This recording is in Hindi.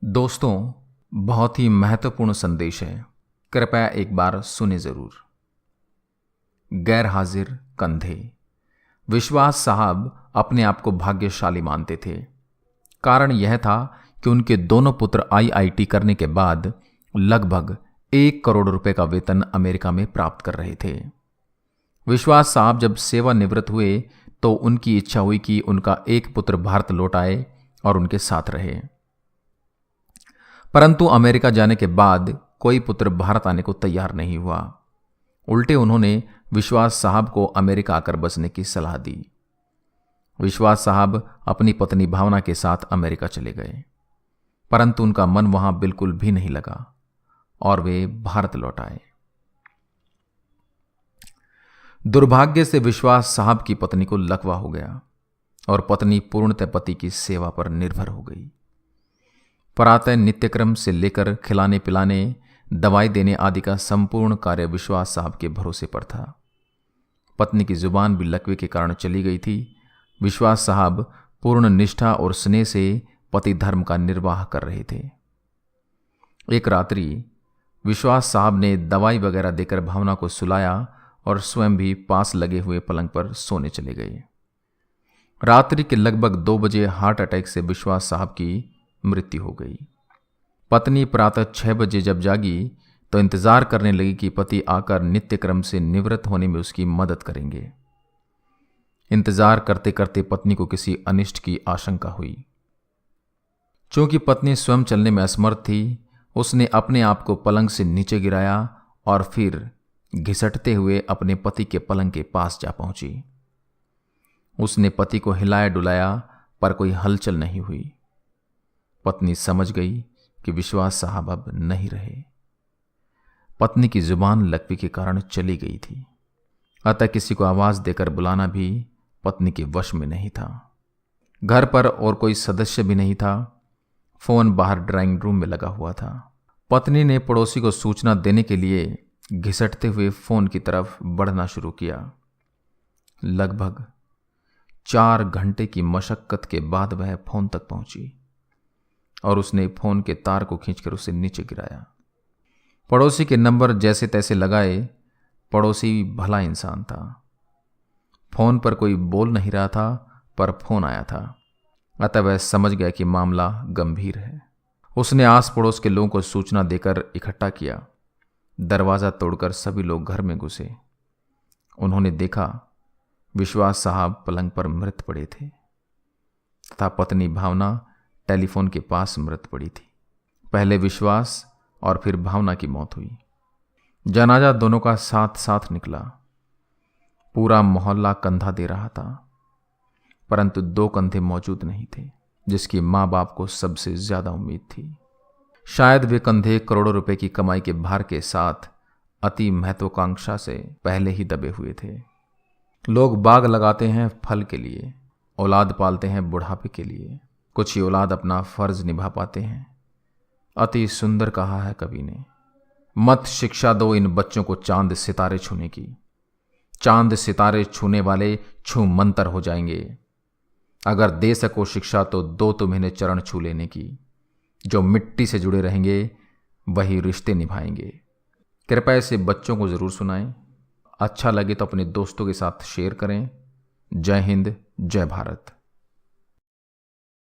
दोस्तों, बहुत ही महत्वपूर्ण संदेश है। कृपया एक बार सुने जरूर। गैर हाजिर कंधे। विश्वास साहब अपने आप को भाग्यशाली मानते थे। कारण यह था कि उनके दोनों पुत्र आईआईटी करने के बाद लगभग 1 करोड़ रुपए का वेतन अमेरिका में प्राप्त कर रहे थे। विश्वास साहब जब सेवानिवृत्त हुए तो उनकी इच्छा हुई कि उनका एक पुत्र भारत लौट आए और उनके साथ रहे। परंतु अमेरिका जाने के बाद कोई पुत्र भारत आने को तैयार नहीं हुआ। उल्टे उन्होंने विश्वास साहब को अमेरिका आकर बसने की सलाह दी। विश्वास साहब अपनी पत्नी भावना के साथ अमेरिका चले गए, परंतु उनका मन वहां बिल्कुल भी नहीं लगा और वे भारत लौट आए। दुर्भाग्य से विश्वास साहब की पत्नी को लकवा हो गया और पत्नी पूर्णतः पति की सेवा पर निर्भर हो गई। प्रातः नित्यक्रम से लेकर खिलाने पिलाने, दवाई देने आदि का संपूर्ण कार्य विश्वास साहब के भरोसे पर था। पत्नी की जुबान भी लकवे के कारण चली गई थी। विश्वास साहब पूर्ण निष्ठा और स्नेह से पति धर्म का निर्वाह कर रहे थे। एक रात्रि विश्वास साहब ने दवाई वगैरह देकर भावना को सुलाया और स्वयं भी पास लगे हुए पलंग पर सोने चले गए। रात्रि के लगभग 2 बजे हार्ट अटैक से विश्वास साहब की मृत्यु हो गई। पत्नी प्रातः 6 बजे जब जागी तो इंतजार करने लगी कि पति आकर नित्यक्रम से निवृत्त होने में उसकी मदद करेंगे। इंतजार करते करते पत्नी को किसी अनिष्ट की आशंका हुई। चूंकि पत्नी स्वयं चलने में असमर्थ थी, उसने अपने आप को पलंग से नीचे गिराया और फिर घिसटते हुए अपने पति के पलंग के पास जा पहुंची। उसने पति को हिलाया डुलाया पर कोई हलचल नहीं हुई। पत्नी समझ गई कि विश्वास साहब अब नहीं रहे। पत्नी की जुबान लकवे के कारण चली गई थी, अतः किसी को आवाज देकर बुलाना भी पत्नी के वश में नहीं था। घर पर और कोई सदस्य भी नहीं था। फोन बाहर ड्राइंग रूम में लगा हुआ था। पत्नी ने पड़ोसी को सूचना देने के लिए घिसटते हुए फोन की तरफ बढ़ना शुरू किया। लगभग 4 घंटे की मशक्कत के बाद वह फोन तक पहुंची और उसने फोन के तार को खींचकर उसे नीचे गिराया। पड़ोसी के नंबर जैसे तैसे लगाए। पड़ोसी भला इंसान था। फोन पर कोई बोल नहीं रहा था, पर फोन आया था, अतः वह समझ गया कि मामला गंभीर है। उसने आस पड़ोस के लोगों को सूचना देकर इकट्ठा किया। दरवाजा तोड़कर सभी लोग घर में घुसे। उन्होंने देखा विश्वास साहब पलंग पर मृत पड़े थे तथा पत्नी भावना टेलीफोन के पास मृत पड़ी थी। पहले विश्वास और फिर भावना की मौत हुई। जनाजा दोनों का साथ साथ निकला। पूरा मोहल्ला कंधा दे रहा था, परंतु 2 कंधे मौजूद नहीं थे जिसकी मां बाप को सबसे ज्यादा उम्मीद थी। शायद वे कंधे करोड़ों रुपए की कमाई के भार के साथ अति महत्वाकांक्षा से पहले ही दबे हुए थे। लोग बाग लगाते हैं फल के लिए, औलाद पालते हैं बुढ़ापे के लिए। कुछ ही औलाद अपना फर्ज निभा पाते हैं। अति सुंदर कहा है कवि ने, मत शिक्षा दो इन बच्चों को चांद सितारे छूने की। चांद सितारे छूने वाले छू मंतर हो जाएंगे। अगर दे सको शिक्षा तो दो तुम इन्हें चरण छू लेने की। जो मिट्टी से जुड़े रहेंगे वही रिश्ते निभाएंगे। कृपया इसे बच्चों को जरूर सुनाएं। अच्छा लगे तो अपने दोस्तों के साथ शेयर करें। जय हिंद, जय भारत।